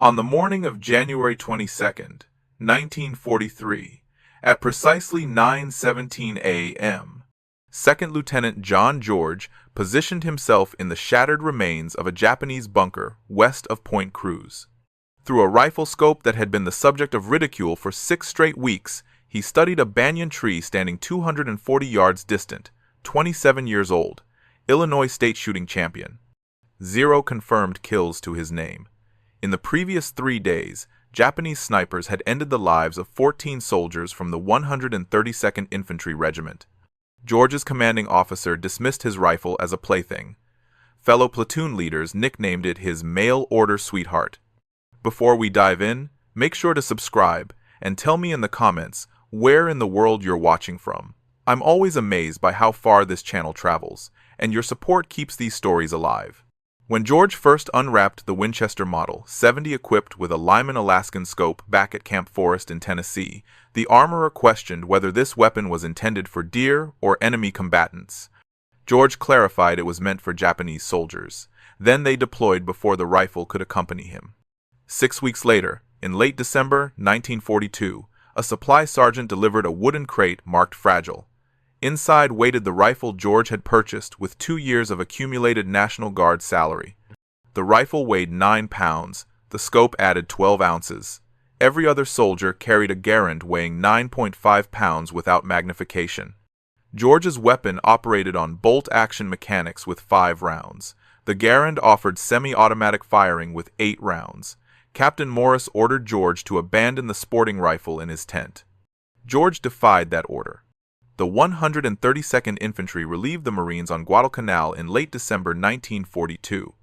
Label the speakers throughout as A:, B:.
A: On the morning of January 22nd, 1943, at precisely 9:17 a.m., Second Lieutenant John George positioned himself in the shattered remains of a Japanese bunker west of Point Cruz. Through a rifle scope that had been the subject of ridicule for 6 straight weeks, he studied a banyan tree standing 240 yards distant, 27 years old, Illinois state shooting champion. 0 confirmed kills to his name. In the previous 3 days, Japanese snipers had ended the lives of 14 soldiers from the 132nd Infantry Regiment. George's commanding officer dismissed his rifle as a plaything. Fellow platoon leaders nicknamed it his mail-order sweetheart. Before we dive in, make sure to subscribe and tell me in the comments where in the world you're watching from. I'm always amazed by how far this channel travels, and your support keeps these stories alive. When George first unwrapped the Winchester Model 70 equipped with a Lyman scope back at Camp Forest in Tennessee, the armorer questioned whether this weapon was intended for deer or enemy combatants. George clarified it was meant for Japanese soldiers. Then they deployed before the rifle could accompany him. 6 weeks later, in late December 1942, a supply sergeant delivered a wooden crate marked fragile. Inside waited the rifle George had purchased with 2 years of accumulated National Guard salary. The rifle weighed 9 pounds, the scope added 12 ounces. Every other soldier carried a Garand weighing 9.5 pounds without magnification. George's weapon operated on bolt-action mechanics with 5 rounds. The Garand offered semi-automatic firing with 8 rounds. Captain Morris ordered George to abandon the sporting rifle in his tent. George defied that order. The 132nd Infantry relieved the Marines on Guadalcanal in late December 1942.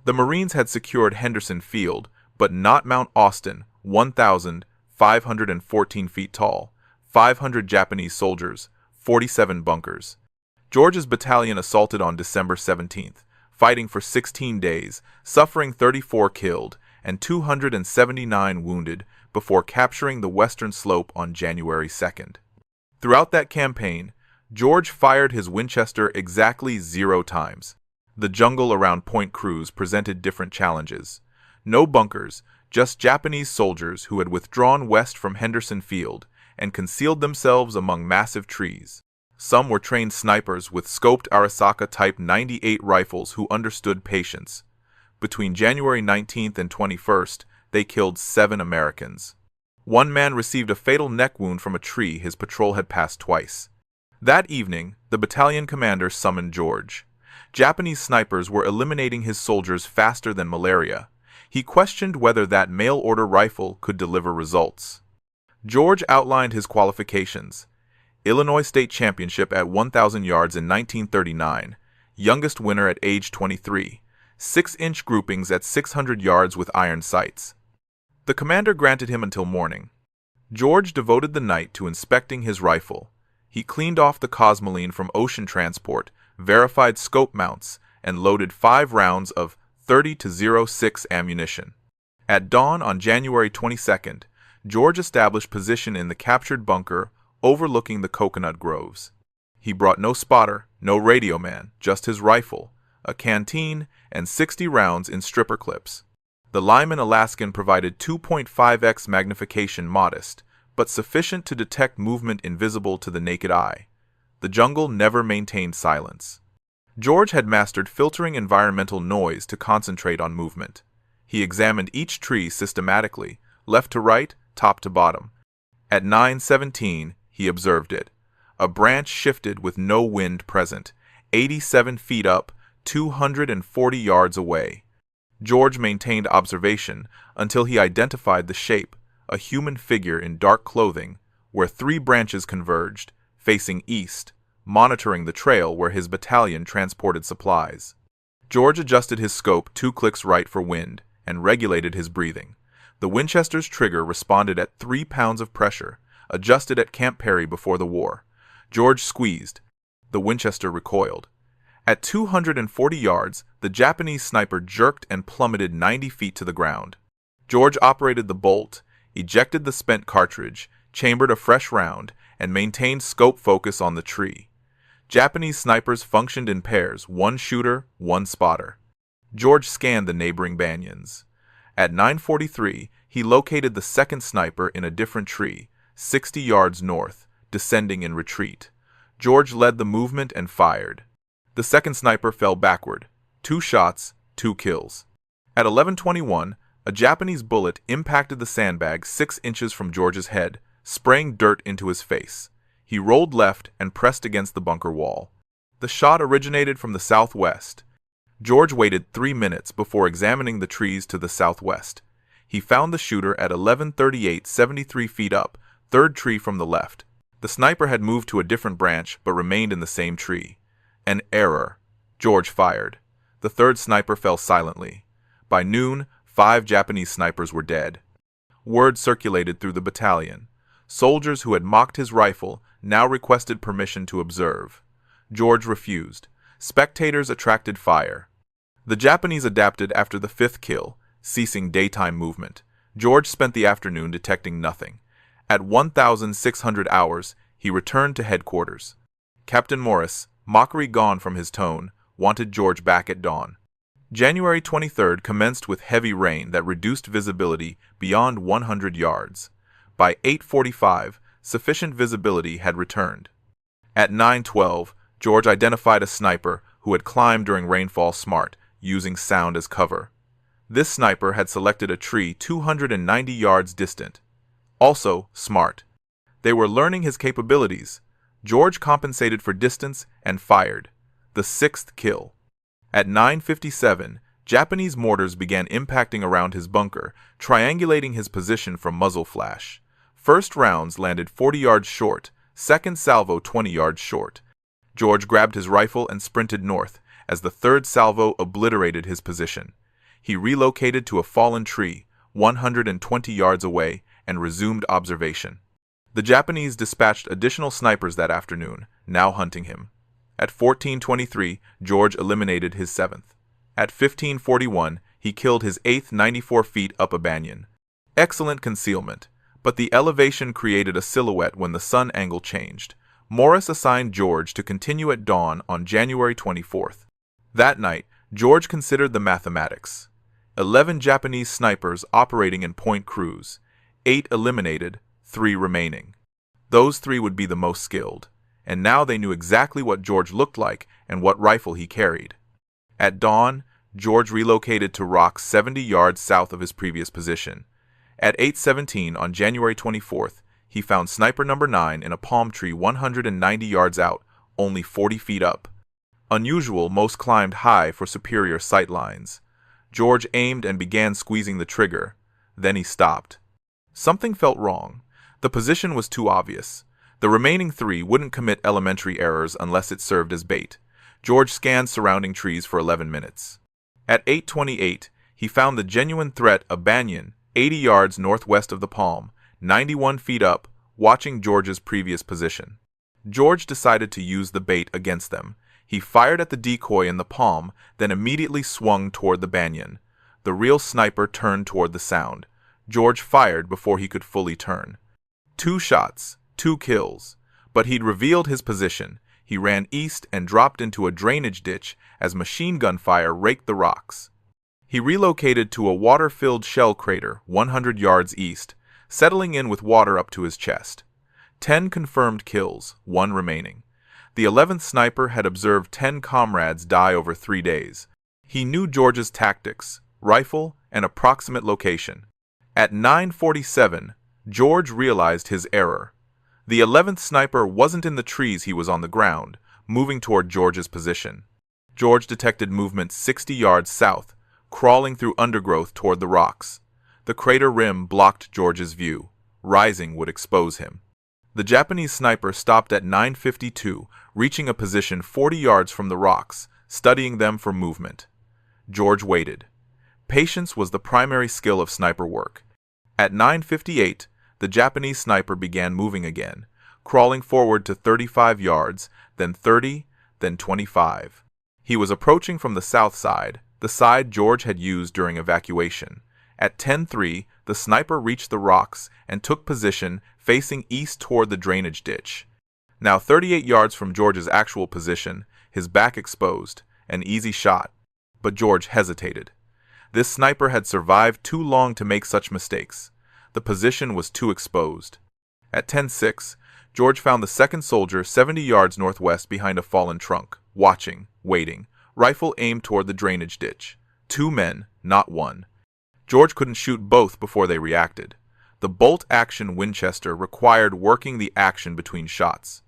A: The Marines had secured Henderson Field, but not Mount Austin, 1,514 feet tall, 500 Japanese soldiers, 47 bunkers. George's battalion assaulted on December 17th, fighting for 16 days, suffering 34 killed and 279 wounded before capturing the western slope on January 2nd. Throughout that campaign, George fired his Winchester exactly 0 times. The jungle around Point Cruz presented different challenges. No bunkers, just Japanese soldiers who had withdrawn west from Henderson Field and concealed themselves among massive trees. Some were trained snipers with scoped Arisaka Type 98 rifles who understood patience. Between January 19th and 21st, they killed 7 Americans. One man received a fatal neck wound from a tree his patrol had passed twice. That evening, the battalion commander summoned George. Japanese snipers were eliminating his soldiers faster than malaria. He questioned whether that mail-order rifle could deliver results. George outlined his qualifications. Illinois State Championship at 1,000 yards in 1939, youngest winner at age 23, 6-inch groupings at 600 yards with iron sights. The commander granted him until morning. George devoted the night to inspecting his rifle. He cleaned off the cosmoline from ocean transport, verified scope mounts, and loaded 5 rounds of 30-06 ammunition. At dawn on January 22nd, George established position in the captured bunker overlooking the coconut groves. He brought no spotter, no radio man, just his rifle, a canteen, and 60 rounds in stripper clips. The Lyman provided 2.5x magnification, modest, but sufficient to detect movement invisible to the naked eye. The jungle never maintained silence. George had mastered filtering environmental noise to concentrate on movement. He examined each tree systematically, left to right, top to bottom. At 9:17, he observed it. A branch shifted with no wind present, 87 feet up, 240 yards away. George maintained observation until he identified the shape, a human figure in dark clothing, where 3 branches converged, facing east, monitoring the trail where his battalion transported supplies. George adjusted his scope 2 clicks right for wind and regulated his breathing. The Winchester's trigger responded at 3 pounds of pressure, adjusted at Camp Perry before the war. George squeezed. The Winchester recoiled. At 240 yards, the Japanese sniper jerked and plummeted 90 feet to the ground. George operated the bolt, ejected the spent cartridge, chambered a fresh round, and maintained scope focus on the tree. Japanese snipers functioned in pairs, 1 shooter, 1 spotter. George scanned the neighboring banyans. At 9:43, he located the second sniper in a different tree, 60 yards north, descending in retreat. George led the movement and fired. The second sniper fell backward. 2 shots, 2 kills. At 11:21, a Japanese bullet impacted the sandbag 6 inches from George's head, spraying dirt into his face. He rolled left and pressed against the bunker wall. The shot originated from the southwest. George waited 3 minutes before examining the trees to the southwest. He found the shooter at 11:38, 73 feet up, third tree from the left. The sniper had moved to a different branch but remained in the same tree. An error. George fired. The third sniper fell silently. By noon, 5 Japanese snipers were dead. Word circulated through the battalion. Soldiers who had mocked his rifle now requested permission to observe. George refused. Spectators attracted fire. The Japanese adapted after the 5th kill, ceasing daytime movement. George spent the afternoon detecting nothing. At 1,600 hours, he returned to headquarters. Captain Morris, mockery gone from his tone, wanted George back at dawn. January 23rd commenced with heavy rain that reduced visibility beyond 100 yards. By 8:45, sufficient visibility had returned. At 9:12, George identified a sniper who had climbed during rainfall smart, using sound as cover. This sniper had selected a tree 290 yards distant. Also smart. They were learning his capabilities. George compensated for distance and fired. The 6th kill. At 9:57, Japanese mortars began impacting around his bunker, triangulating his position from muzzle flash. First rounds landed 40 yards short, second salvo 20 yards short. George grabbed his rifle and sprinted north, as the third salvo obliterated his position. He relocated to a fallen tree, 120 yards away, and resumed observation. The Japanese dispatched additional snipers that afternoon, now hunting him. At 14:23, George eliminated his 7th. At 15:41, he killed his 8th 94 feet up a banyan. Excellent concealment, but the elevation created a silhouette when the sun angle changed. Morris assigned George to continue at dawn on January 24th. That night, George considered the mathematics. 11 Japanese snipers operating in Point Cruz, 8 eliminated, 3 remaining. Those 3 would be the most skilled, and now they knew exactly what George looked like and what rifle he carried. At dawn, George relocated to rocks 70 yards south of his previous position. At 8:17 on January 24th, he found sniper number 9 in a palm tree 190 yards out, only 40 feet up. Unusual, most climbed high for superior sight lines. George aimed and began squeezing the trigger. Then he stopped. Something felt wrong. The position was too obvious. The remaining 3 wouldn't commit elementary errors unless it served as bait. George scanned surrounding trees for 11 minutes. At 8:28, he found the genuine threat, a banyan, 80 yards northwest of the palm, 91 feet up, watching George's previous position. George decided to use the bait against them. He fired at the decoy in the palm, then immediately swung toward the banyan. The real sniper turned toward the sound. George fired before he could fully turn. 2 shots, 2 kills, but he'd revealed his position. He ran east and dropped into a drainage ditch as machine gun fire raked the rocks. He relocated to a water-filled shell crater 100 yards east, settling in with water up to his chest. 10 confirmed kills, 1 remaining. The 11th sniper had observed 10 comrades die over 3 days. He knew George's tactics, rifle, and approximate location. At 9:47, George realized his error. The 11th sniper wasn't in the trees, he was on the ground, moving toward George's position. George detected movement 60 yards south, crawling through undergrowth toward the rocks. The crater rim blocked George's view. Rising would expose him. The Japanese sniper stopped at 9:52, reaching a position 40 yards from the rocks, studying them for movement. George waited. Patience was the primary skill of sniper work. At 9:58, the Japanese sniper began moving again, crawling forward to 35 yards, then 30, then 25. He was approaching from the south side, the side George had used during evacuation. At 10:03, the sniper reached the rocks and took position facing east toward the drainage ditch. Now 38 yards from George's actual position, his back exposed, an easy shot. But George hesitated. This sniper had survived too long to make such mistakes. The position was too exposed. At 10:06, George found the second soldier 70 yards northwest behind a fallen trunk, watching, waiting, rifle aimed toward the drainage ditch. 2 men, not 1. George couldn't shoot both before they reacted. The bolt-action Winchester required working the action between shots.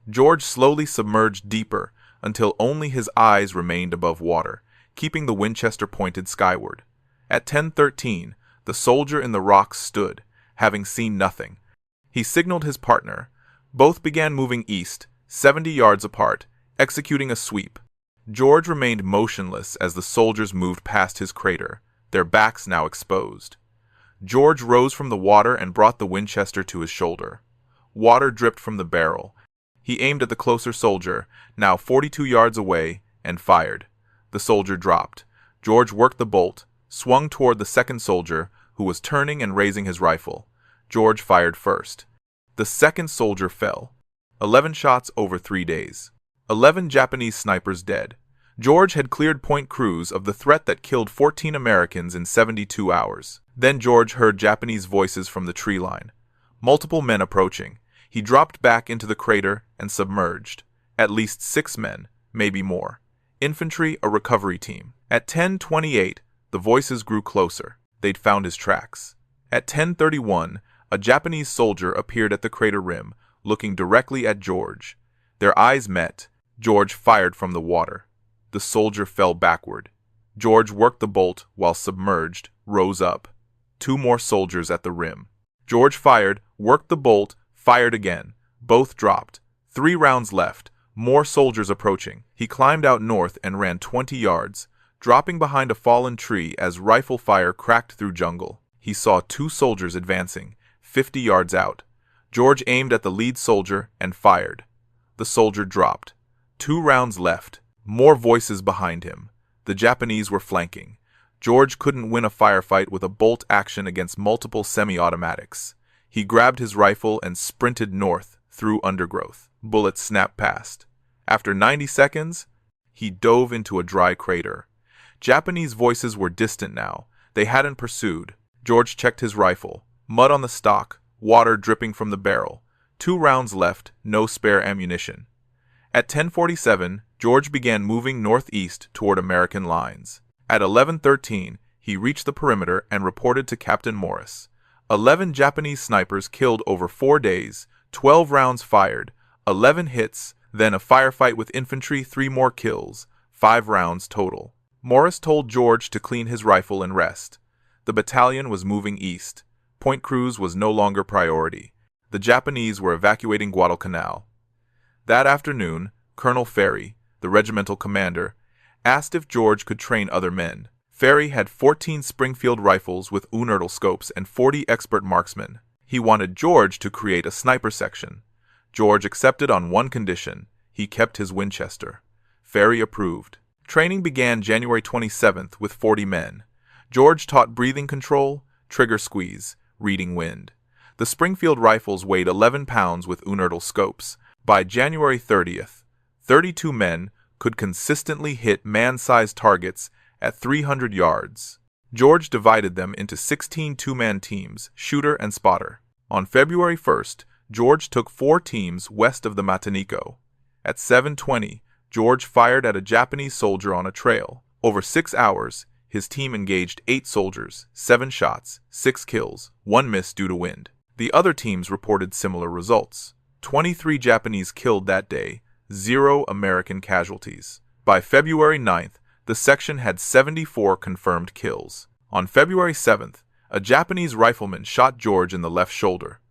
A: George slowly submerged deeper until only his eyes remained above water, keeping the Winchester pointed skyward. At 10:13, the soldier in the rocks stood, having seen nothing. He signaled his partner. Both began moving east, 70 yards apart, executing a sweep. George remained motionless as the soldiers moved past his crater, their backs now exposed. George rose from the water and brought the Winchester to his shoulder. Water dripped from the barrel. He aimed at the closer soldier, now 42 yards away, and fired. The soldier dropped. George worked the bolt, swung toward the second soldier, who was turning and raising his rifle. George fired first. The second soldier fell. 11 shots over 3 days. 11 Japanese snipers dead. George had cleared Point Cruz of the threat that killed 14 Americans in 72 hours. Then George heard Japanese voices from the tree line. Multiple men approaching. He dropped back into the crater and submerged. At least 6 men, maybe more. Infantry, a recovery team. At 10:28, the voices grew closer. They'd found his tracks. At 10:31, a Japanese soldier appeared at the crater rim, looking directly at George. Their eyes met. George fired from the water. The soldier fell backward. George worked the bolt while submerged, rose up. 2 more soldiers at the rim. George fired, worked the bolt, fired again. Both dropped. 3 rounds left. More soldiers approaching. He climbed out north and ran 20 yards, dropping behind a fallen tree as rifle fire cracked through jungle. He saw 2 soldiers advancing, 50 yards out. George aimed at the lead soldier and fired. The soldier dropped. 2 rounds left. More voices behind him. The Japanese were flanking. George couldn't win a firefight with a bolt action against multiple semi-automatics. He grabbed his rifle and sprinted north through undergrowth. Bullets snapped past. After 90 seconds, he dove into a dry crater. Japanese voices were distant now. They hadn't pursued. George checked his rifle. Mud on the stock, water dripping from the barrel. 2 rounds left, no spare ammunition. At 10:47, George began moving northeast toward American lines. At 11:13, he reached the perimeter and reported to Captain Morris. 11 Japanese snipers killed over 4 days, 12 rounds fired, 11 hits, then a firefight with infantry, 3 more kills, 5 rounds total. Morris told George to clean his rifle and rest. The battalion was moving east. Point Cruz was no longer priority. The Japanese were evacuating Guadalcanal. That afternoon, Colonel Ferry, the regimental commander, asked if George could train other men. Ferry had 14 Springfield rifles with Untold scopes and 40 expert marksmen. He wanted George to create a sniper section. George accepted on one condition: he kept his Winchester. Ferry approved. Training began January 27th with 40 men. George taught breathing control, trigger squeeze, reading wind. The Springfield rifles weighed 11 pounds with Untold scopes. By January 30th, 32 men could consistently hit man-sized targets at 300 yards. George divided them into 16 two-man teams, shooter and spotter. On February 1st, George took 4 teams west of the Matanico. At 7:20, George fired at a Japanese soldier on a trail. Over 6 hours, his team engaged 8 soldiers, 7 shots, 6 kills, 1 miss due to wind. The other teams reported similar results. 23 Japanese killed that day, 0 American casualties. By February 9th, the section had 74 confirmed kills. On February 7th, a Japanese rifleman shot George in the left shoulder.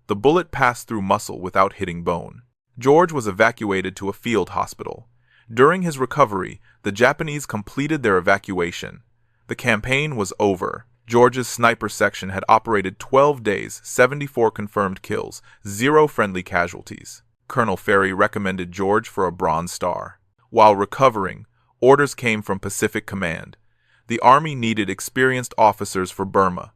A: The bullet passed through muscle without hitting bone. George was evacuated to a field hospital. During his recovery, the Japanese completed their evacuation. The campaign was over. George's sniper section had operated 12 days, 74 confirmed kills, 0 friendly casualties. Colonel Ferry recommended George for a Bronze Star. While recovering, orders came from Pacific Command. The Army needed experienced officers for Burma.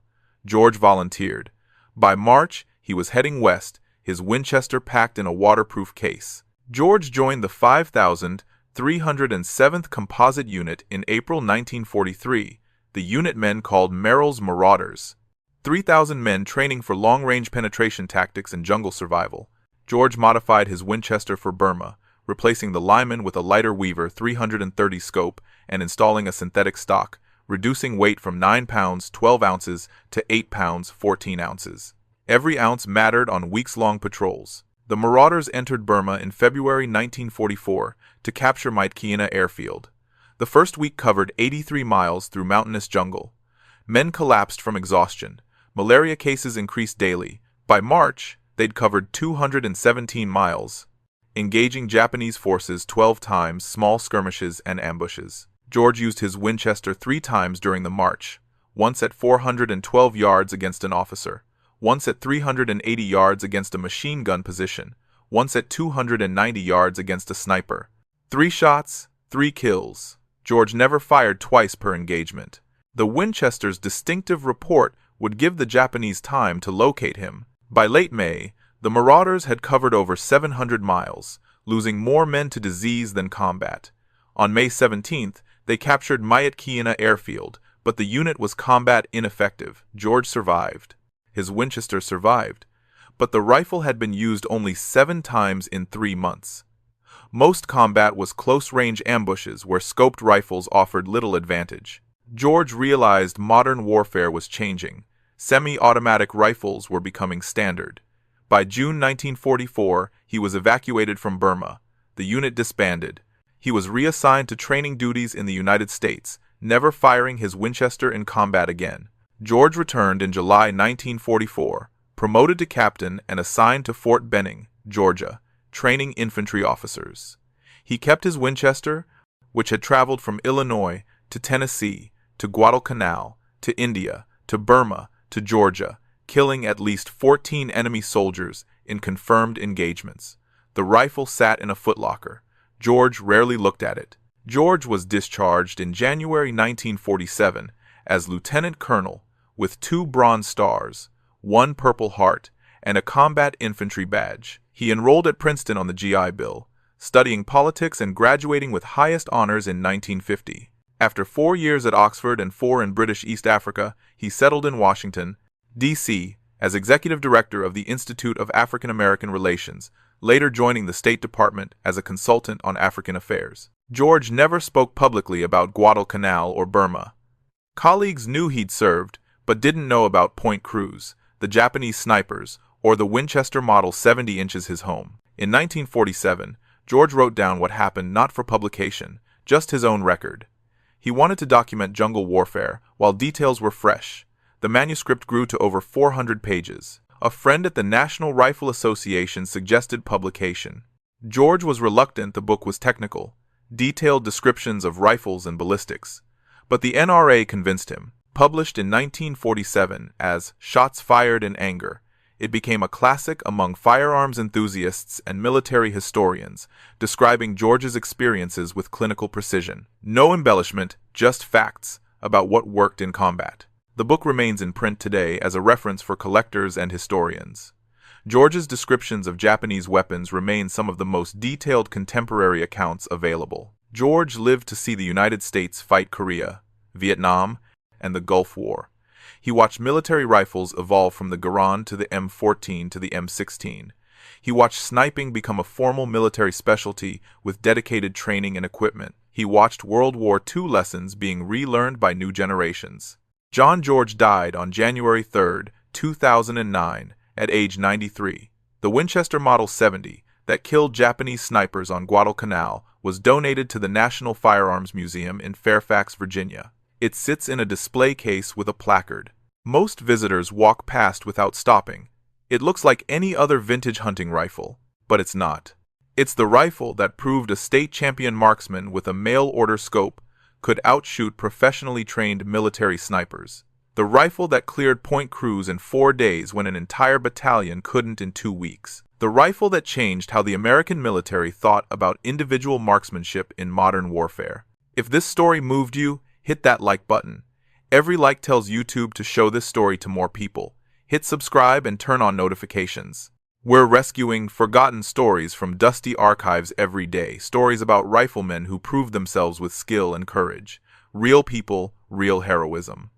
A: George volunteered. By March, he was heading west, his Winchester packed in a waterproof case. George joined the 5,307th Composite Unit in April 1943, the unit men called Merrill's Marauders. 3,000 men training for long-range penetration tactics and jungle survival. George modified his Winchester for Burma, replacing the Lyman with a lighter Weaver 330 scope and installing a synthetic stock, reducing weight from 9 pounds 12 ounces to 8 pounds 14 ounces. Every ounce mattered on weeks-long patrols. The Marauders entered Burma in February 1944 to capture Myitkyina airfield. The first week covered 83 miles through mountainous jungle. Men collapsed from exhaustion. Malaria cases increased daily. By March, they'd covered 217 miles, engaging Japanese forces 12 times, small skirmishes and ambushes. George used his Winchester 3 times during the march, once at 412 yards against an officer, once at 380 yards against a machine gun position, once at 290 yards against a sniper. 3 shots, 3 kills. George never fired twice per engagement. The Winchester's distinctive report would give the Japanese time to locate him. By late May, the Marauders had covered over 700 miles, losing more men to disease than combat. On May 17th, they captured Myitkyina airfield, but the unit was combat ineffective. George survived. His Winchester survived, but the rifle had been used only 7 times in 3 months. Most combat was close-range ambushes where scoped rifles offered little advantage. George realized modern warfare was changing. Semi-automatic rifles were becoming standard. By June 1944, he was evacuated from Burma. The unit disbanded. He was reassigned to training duties in the United States, never firing his Winchester in combat again. George returned in July 1944, promoted to captain and assigned to Fort Benning, Georgia, training infantry officers. He kept his Winchester, which had traveled from Illinois to Tennessee, to Guadalcanal, to India, to Burma, to Georgia, killing at least 14 enemy soldiers in confirmed engagements. The rifle sat in a footlocker. George rarely looked at it. George was discharged in January 1947 as lieutenant colonel with 2 Bronze Stars, 1 Purple Heart, and a combat infantry badge. He enrolled at Princeton on the GI Bill, studying politics and graduating with highest honors in 1950. After 4 years at Oxford and 4 in British East Africa, he settled in Washington, D.C., as executive director of the Institute of African American Relations, later joining the State Department as a consultant on African affairs. George never spoke publicly about Guadalcanal or Burma. Colleagues knew he'd served, but didn't know about Point Cruz, the Japanese snipers, or the Winchester Model 70 inches his home. In 1947, George wrote down what happened not for publication, just his own record. He wanted to document jungle warfare while details were fresh. The manuscript grew to over 400 pages. A friend at the National Rifle Association suggested publication. George was reluctant. The book was technical, detailed descriptions of rifles and ballistics. But the NRA convinced him. Published in 1947 as Shots Fired in Anger, it became a classic among firearms enthusiasts and military historians, describing George's experiences with clinical precision. No embellishment, just facts about what worked in combat. The book remains in print today as a reference for collectors and historians. George's descriptions of Japanese weapons remain some of the most detailed contemporary accounts available. George lived to see the United States fight Korea, Vietnam, and the Gulf War. He watched military rifles evolve from the Garand to the M14 to the M16. He watched sniping become a formal military specialty with dedicated training and equipment. He watched World War II lessons being relearned by new generations. John George died on January 3, 2009, at age 93. The Winchester Model 70 that killed Japanese snipers on Guadalcanal was donated to the National Firearms Museum in Fairfax, Virginia. It sits in a display case with a placard. Most visitors walk past without stopping. It looks like any other vintage hunting rifle, but it's not. It's the rifle that proved a state champion marksman with a mail-order scope could outshoot professionally trained military snipers. The rifle that cleared Point Cruz in 4 days when an entire battalion couldn't in 2 weeks. The rifle that changed how the American military thought about individual marksmanship in modern warfare. If this story moved you, hit that like button. Every like tells YouTube to show this story to more people. Hit subscribe and turn on notifications. We're rescuing forgotten stories from dusty archives every day. Stories about riflemen who proved themselves with skill and courage. Real people, real heroism.